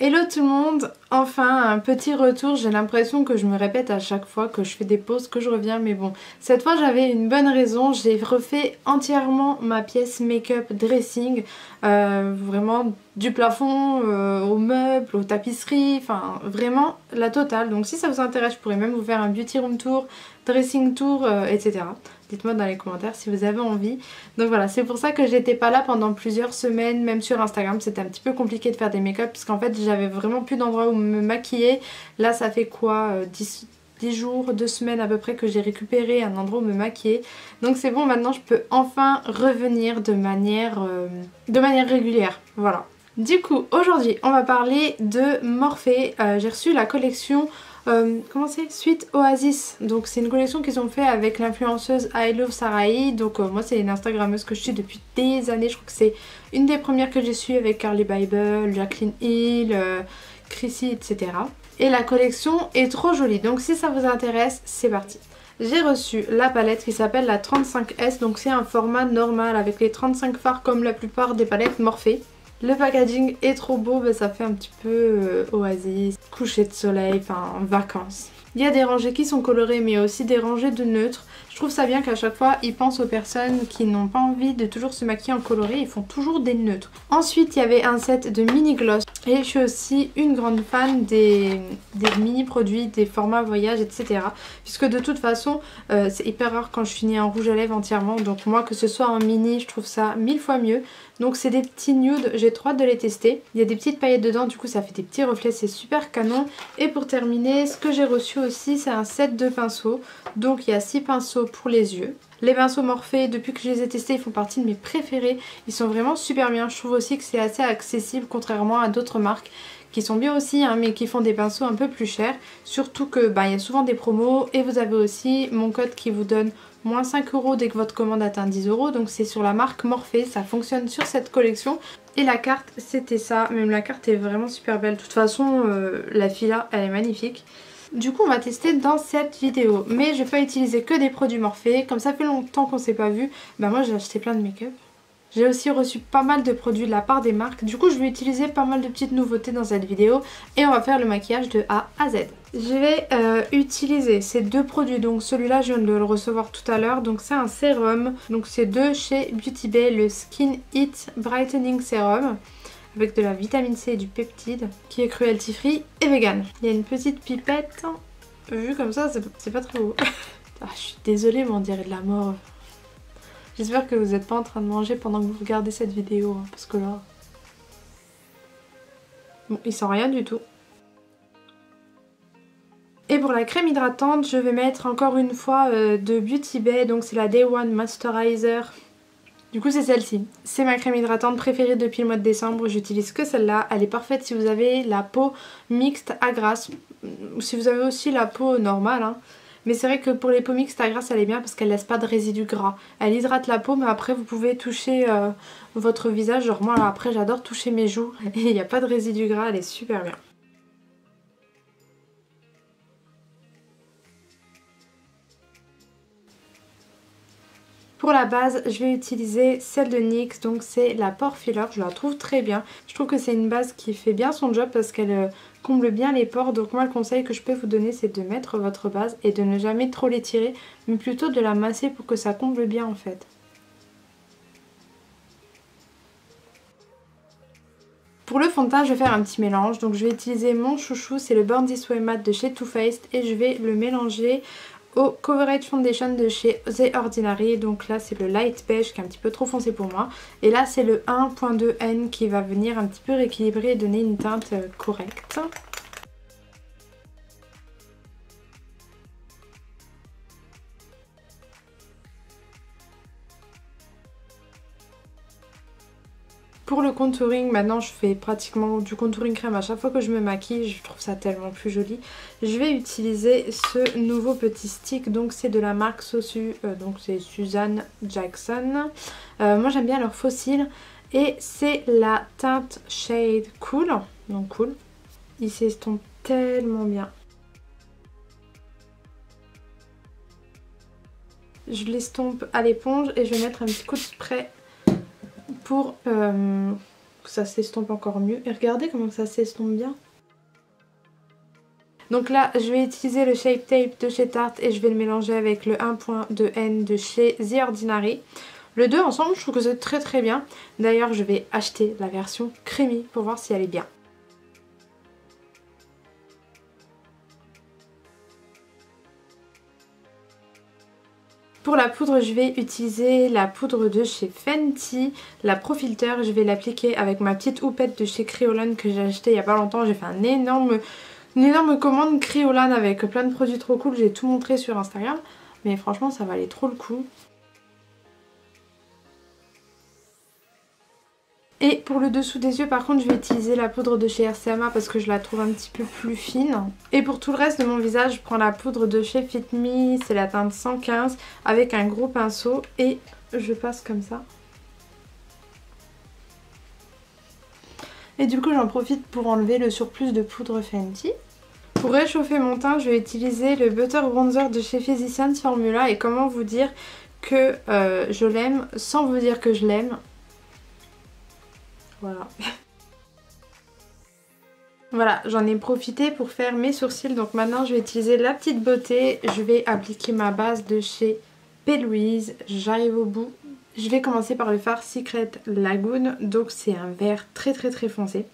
Hello tout le monde, enfin un petit retour, j'ai l'impression que je me répète à chaque fois que je fais des pauses, que je reviens, mais bon, cette fois j'avais une bonne raison, j'ai refait entièrement ma pièce make-up dressing, vraiment du plafond aux meubles, aux tapisseries, enfin vraiment la totale. Donc si ça vous intéresse, je pourrais même vous faire un beauty room tour, dressing tour, etc. Dites-moi dans les commentaires si vous avez envie. Donc voilà, c'est pour ça que j'étais pas là pendant plusieurs semaines, même sur Instagram c'était un petit peu compliqué de faire des make-up parce qu'en fait j'avais vraiment plus d'endroit où me maquiller. Là ça fait quoi 10 jours, 2 semaines à peu près que j'ai récupéré un endroit où me maquiller. Donc c'est bon, maintenant je peux enfin revenir de manière régulière. Voilà. Du coup aujourd'hui on va parler de Morphe. J'ai reçu la collection comment c'est, Suite Oasis. Donc c'est une collection qu'ils ont fait avec l'influenceuse I Love Sarai. Donc moi c'est une instagrammeuse que je suis depuis des années. Je crois que c'est une des premières que j'ai suivi avec Carly Bible, Jacqueline Hill, Chrissy, etc. Et la collection est trop jolie. Donc si ça vous intéresse, c'est parti. J'ai reçu la palette qui s'appelle la 35S. Donc c'est un format normal avec les 35 fards comme la plupart des palettes Morphe. Le packaging est trop beau, bah ça fait un petit peu oasis, coucher de soleil, enfin vacances. Il y a des rangées qui sont colorées mais aussi des rangées de neutres. Je trouve ça bien qu'à chaque fois ils pensent aux personnes qui n'ont pas envie de toujours se maquiller en coloré, ils font toujours des neutres. Ensuite il y avait un set de mini gloss et je suis aussi une grande fan des mini produits, des formats voyage, etc. Puisque de toute façon c'est hyper rare quand je finis un rouge à lèvres entièrement, donc moi que ce soit en mini je trouve ça 1000 fois mieux. Donc c'est des petits nudes, j'ai trop hâte de les tester. Il y a des petites paillettes dedans, du coup ça fait des petits reflets, c'est super canon. Et pour terminer, ce que j'ai reçu aussi c'est un set de pinceaux. Donc il y a 6 pinceaux pour les yeux. Les pinceaux Morphe, depuis que je les ai testés, ils font partie de mes préférés. Ils sont vraiment super bien, je trouve aussi que c'est assez accessible contrairement à d'autres marques qui sont bien aussi hein, mais qui font des pinceaux un peu plus chers. Surtout que il y a souvent des promos et vous avez aussi mon code qui vous donne moins 5 € dès que votre commande atteint 10 €. Donc c'est sur la marque Morphe, ça fonctionne sur cette collection. Et la carte c'était ça, même la carte est vraiment super belle. De toute façon la fila elle est magnifique. Du coup on va tester dans cette vidéo. Mais je vais pas utiliser que des produits Morphe. Comme ça fait longtemps qu'on s'est pas vu, moi j'ai acheté plein de make-up. J'ai aussi reçu pas mal de produits de la part des marques. Du coup je vais utiliser pas mal de petites nouveautés dans cette vidéo. Et on va faire le maquillage de A à Z. Je vais utiliser ces deux produits. Donc celui-là je viens de le recevoir tout à l'heure. Donc c'est un sérum. Donc c'est de chez Beauty Bay, le Skin Heat Brightening Serum. Avec de la vitamine C et du peptide. Qui est cruelty free et vegan. Il y a une petite pipette. Vu comme ça c'est pas très beau. Je suis désolée mais on dirait de la mort. J'espère que vous n'êtes pas en train de manger pendant que vous regardez cette vidéo, hein, parce que là... Bon, il sent rien du tout. Et pour la crème hydratante, je vais mettre encore une fois de Beauty Bay, donc c'est la Day One Moisturizer. Du coup c'est celle-ci. C'est ma crème hydratante préférée depuis le mois de décembre, j'utilise que celle-là. Elle est parfaite si vous avez la peau mixte à grasse, ou si vous avez aussi la peau normale, hein. Mais c'est vrai que pour les peaux mixtes à grasse elle est bien parce qu'elle laisse pas de résidus gras. Elle hydrate la peau mais après vous pouvez toucher votre visage. Genre moi après j'adore toucher mes joues et il n'y a pas de résidus gras, elle est super bien. Pour la base, je vais utiliser celle de NYX, donc c'est la Pore Filler, je la trouve très bien. Je trouve que c'est une base qui fait bien son job parce qu'elle comble bien les pores. Donc moi le conseil que je peux vous donner c'est de mettre votre base et de ne jamais trop l'étirer, mais plutôt de la masser pour que ça comble bien en fait. Pour le fond de teint, je vais faire un petit mélange. Donc je vais utiliser mon chouchou, c'est le Born This Way Matte de chez Too Faced et je vais le mélanger au Coverage Foundation de chez The Ordinary. Donc là c'est le Light Beige qui est un petit peu trop foncé pour moi. Et là c'est le 1.2N qui va venir un petit peu rééquilibrer et donner une teinte correcte. Pour le contouring, maintenant je fais pratiquement du contouring crème à chaque fois que je me maquille, je trouve ça tellement plus joli. Je vais utiliser ce nouveau petit stick, donc c'est de la marque Sosu, donc c'est Suzanne Jackson. Moi j'aime bien leur fossile et c'est la teinte Shade Cool, donc cool. Il s'estompe tellement bien. Je l'estompe à l'éponge et je vais mettre un petit coup de spray pour que ça s'estompe encore mieux. Et regardez comment ça s'estompe bien. Donc là, je vais utiliser le Shape Tape de chez Tarte et je vais le mélanger avec le 1.2N de chez The Ordinary. Le 2 ensemble, je trouve que c'est très très bien. D'ailleurs, je vais acheter la version creamy pour voir si elle est bien. Pour la poudre, je vais utiliser la poudre de chez Fenty, la Pro Filter. Je vais l'appliquer avec ma petite houppette de chez Kryolan que j'ai acheté il y a pas longtemps. J'ai fait une énorme commande Kryolan avec plein de produits trop cool. J'ai tout montré sur Instagram. Mais franchement, ça valait trop le coup. Et pour le dessous des yeux, par contre, je vais utiliser la poudre de chez RCMA parce que je la trouve un petit peu plus fine. Et pour tout le reste de mon visage, je prends la poudre de chez Fit Me, c'est la teinte 115, avec un gros pinceau et je passe comme ça. Et du coup, j'en profite pour enlever le surplus de poudre Fenty. Pour réchauffer mon teint, je vais utiliser le Butter Bronzer de chez Physicians Formula. Et comment vous dire que je l'aime sans vous dire que je l'aime. Voilà. Voilà, j'en ai profité pour faire mes sourcils. Donc maintenant, je vais utiliser la petite beauté. Je vais appliquer ma base de chez P. Louise. J'arrive au bout. Je vais commencer par le fard Secret Lagoon. Donc c'est un vert très foncé.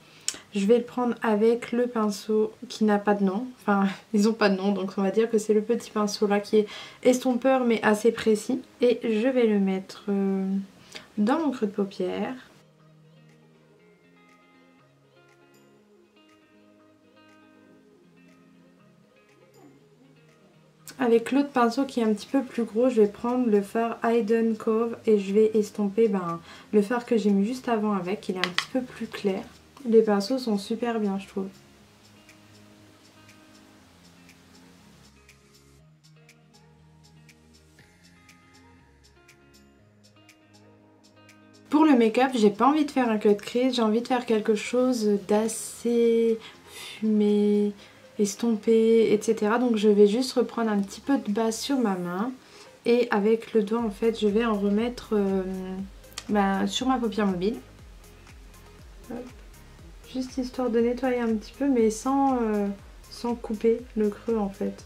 Je vais le prendre avec le pinceau qui n'a pas de nom. Enfin, ils n'ont pas de nom, donc on va dire que c'est le petit pinceau là qui est estompeur mais assez précis. Et je vais le mettre dans mon creux de paupière. Avec l'autre pinceau qui est un petit peu plus gros, je vais prendre le fard Hidden Cove et je vais estomper le fard que j'ai mis juste avant avec. Il est un petit peu plus clair. Les pinceaux sont super bien, je trouve. Pour le make-up, j'ai pas envie de faire un cut crease, j'ai envie de faire quelque chose d'assez fumé, estompé, etc. Donc je vais juste reprendre un petit peu de base sur ma main et avec le doigt en fait je vais en remettre sur ma paupière mobile. Hop. Juste histoire de nettoyer un petit peu mais sans couper le creux en fait.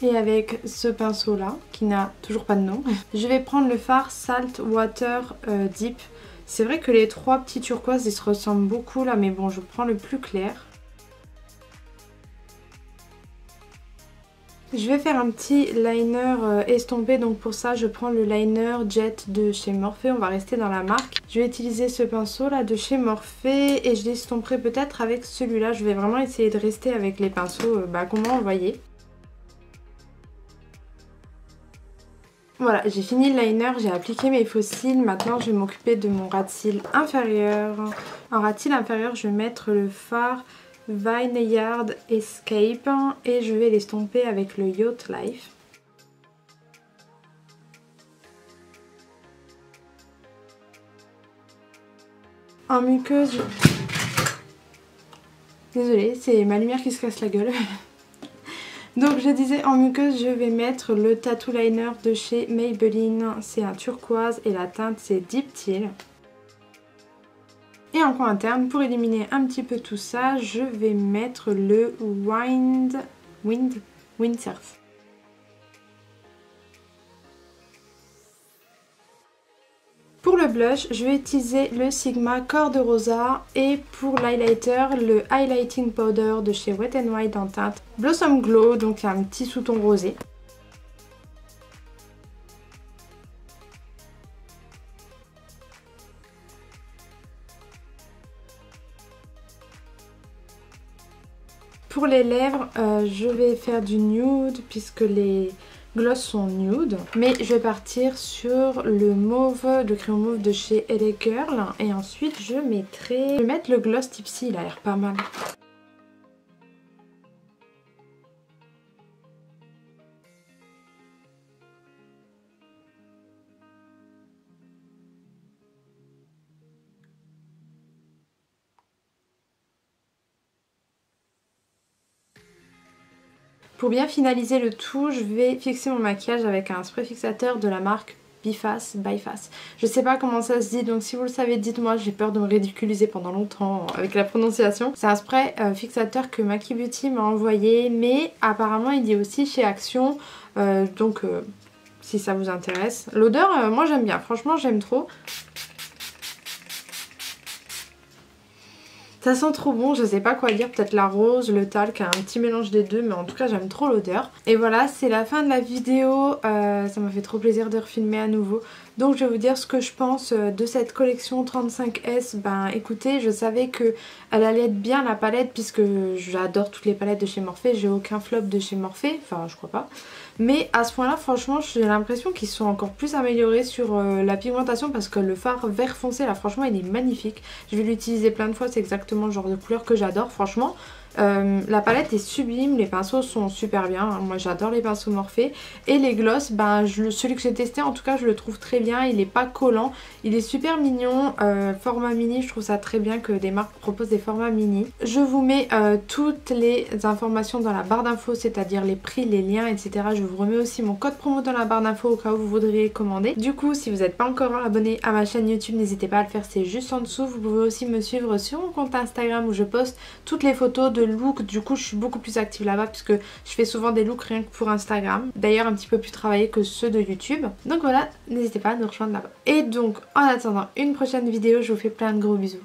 Et avec ce pinceau là, qui n'a toujours pas de nom, je vais prendre le fard Salt Water Deep. C'est vrai que les trois petits turquoises ils se ressemblent beaucoup là, mais bon je prends le plus clair. Je vais faire un petit liner estompé, donc pour ça je prends le liner Jet de chez Morphe, on va rester dans la marque. Je vais utiliser ce pinceau là de chez Morphe et je l'estomperai peut-être avec celui-là. Je vais vraiment essayer de rester avec les pinceaux qu'on m'a envoyés. Voilà, j'ai fini le liner, j'ai appliqué mes faux cils. Maintenant, je vais m'occuper de mon ras de cils inférieur. En ras de cils inférieur, je vais mettre le fard Vineyard Escape et je vais l'estomper avec le Yacht Life. En muqueuse... Désolée, c'est ma lumière qui se casse la gueule. Donc je disais en muqueuse je vais mettre le Tattoo Liner de chez Maybelline. C'est un turquoise et la teinte c'est Deep Teal. Et en coin interne, pour éliminer un petit peu tout ça, je vais mettre le Windsurf. Pour le blush, je vais utiliser le Sigma Corps de Rosa et pour l'highlighter, le Highlighting Powder de chez Wet n Wild en teinte Blossom Glow, donc un petit sous-ton rosé. Pour les lèvres, je vais faire du nude puisque les gloss sont nude. Mais je vais partir sur le mauve, le crayon mauve de chez LA Girl. Et ensuite je vais mettre le gloss Tipsy, il a l'air pas mal. Pour bien finaliser le tout, je vais fixer mon maquillage avec un spray fixateur de la marque biface, byface. Je sais pas comment ça se dit, donc si vous le savez dites-moi, j'ai peur de me ridiculiser pendant longtemps avec la prononciation. C'est un spray fixateur que Maki Beauty m'a envoyé, mais apparemment il est aussi chez Action, donc si ça vous intéresse. L'odeur, moi j'aime bien, franchement j'aime trop. Ça sent trop bon, je sais pas quoi dire, peut-être la rose, le talc, un petit mélange des deux, mais en tout cas j'aime trop l'odeur. Et voilà, c'est la fin de la vidéo, ça m'a fait trop plaisir de refilmer à nouveau. Donc je vais vous dire ce que je pense de cette collection 35S. Ben écoutez, je savais que elle allait être bien la palette puisque j'adore toutes les palettes de chez Morphe, j'ai aucun flop de chez Morphe, enfin je crois pas. Mais à ce point là franchement j'ai l'impression qu'ils sont encore plus améliorés sur la pigmentation parce que le fard vert foncé là franchement il est magnifique. Je vais l'utiliser plein de fois, c'est exactement le genre de couleur que j'adore franchement. La palette est sublime, les pinceaux sont super bien, hein. Moi j'adore les pinceaux Morphe. Et les gloss, ben, celui que j'ai testé en tout cas je le trouve très bien, il est pas collant, il est super mignon, format mini, je trouve ça très bien que des marques proposent des formats mini. Je vous mets toutes les informations dans la barre d'infos, c'est-à-dire les prix, les liens, etc. Je vous remets aussi mon code promo dans la barre d'infos au cas où vous voudriez commander. Du coup si vous n'êtes pas encore abonné à ma chaîne YouTube, n'hésitez pas à le faire, c'est juste en dessous. Vous pouvez aussi me suivre sur mon compte Instagram où je poste toutes les photos de look. Du coup je suis beaucoup plus active là-bas puisque je fais souvent des looks rien que pour Instagram, d'ailleurs un petit peu plus travaillés que ceux de YouTube. Donc voilà, n'hésitez pas à nous rejoindre là-bas. Et donc en attendant une prochaine vidéo, je vous fais plein de gros bisous.